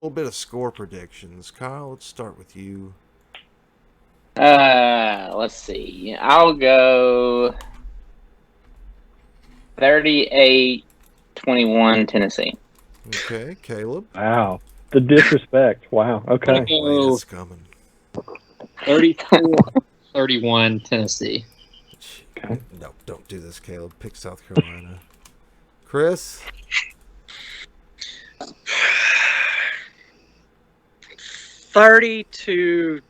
little bit of score predictions. Kyle, let's start with you. Let's see. I'll go 38-21 Tennessee. Okay, Caleb. Wow. The disrespect. Wow. I'm Okay. gonna go It's coming. 34-31 Tennessee. Okay. No, don't do this, Caleb. Pick South Carolina. Chris. 30-21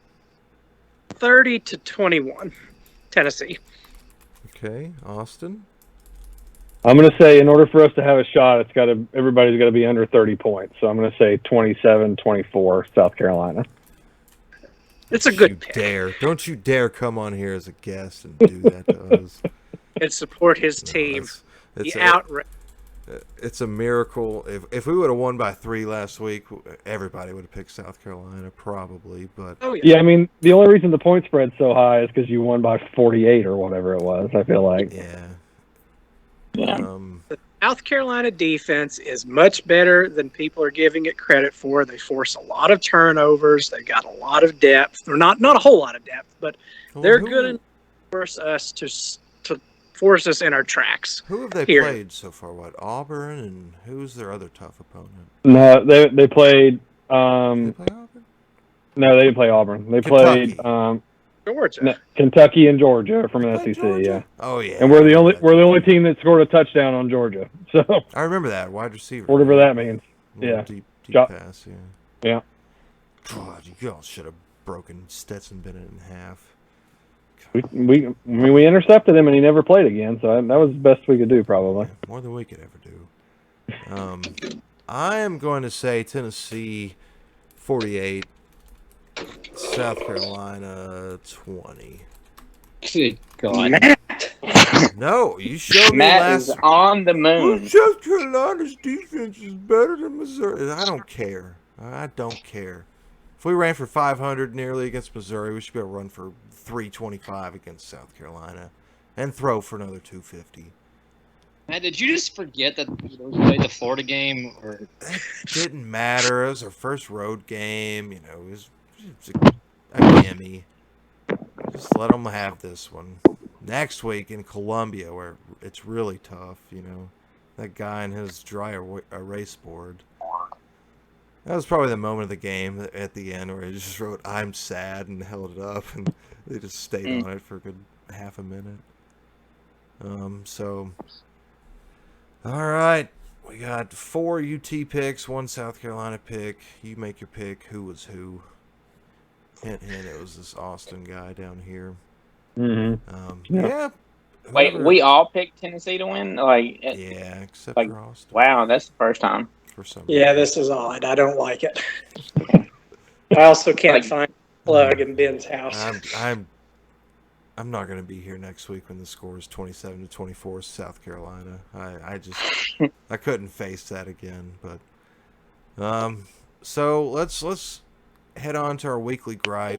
Tennessee. Okay, Austin. I'm going to say in order for us to have a shot, everybody's got to be under 30 points. So I'm going to say 27-24 South Carolina. It's a good pick. Don't you dare come on here as a guest and do that to us. And support his team. It's a miracle. If we would have won by 3 last week, everybody would have picked South Carolina probably. But yeah, I mean, the only reason the point spread's so high is because you won by 48 or whatever it was. I feel like. Yeah. The South Carolina defense is much better than people are giving it credit for. They force a lot of turnovers. They've got a lot of depth. They're not a whole lot of depth, but they're good enough to force us to force us in our tracks. Who have they played so far? What, Auburn, and who's their other tough opponent? No, they played. Did they play Auburn? No, they didn't play Auburn. They Kentucky. played Georgia, Kentucky, and Georgia from an SEC. Georgia? Yeah. Oh yeah. And we're the only team that scored a touchdown on Georgia. So I remember that wide receiver. Whatever that means. Yeah. Deep pass. Yeah. Yeah. God, you all should have broken Stetson Bennett in half. We intercepted him and he never played again. So that was the best we could do, probably. Yeah, more than we could ever do. I am going to say Tennessee 48, South Carolina 20. Good God. Matt. No, you showed me Matt last. is on the moon. South Carolina's defense is better than Missouri. I don't care. I don't care. If we ran for 500 nearly against Missouri, we should be able to run for 325 against South Carolina, and throw for another 250. Matt, did you just forget that we played the Florida game? Or It didn't matter. It was our first road game. You know, it was a gimme. Just let them have this one. Next week in Columbia, where it's really tough, you know. That guy and his dry erase board. That was probably the moment of the game at the end where he just wrote, "I'm sad," and held it up, and they just stayed on it for a good half a minute. All right. We got 4 UT picks, 1 South Carolina pick. You make your pick. Who was who? Hint, hint, it was this Austin guy down here. Mm-hmm. Yeah. Wait, we all picked Tennessee to win? Yeah, except for Austin. Wow, that's the first time. For some Yeah, reason. this is odd. I don't like it. I also can't find a plug in Ben's house. I'm not going to be here next week when the score is 27-24 South Carolina. I just I couldn't face that again. But so let's head on to our weekly gripe.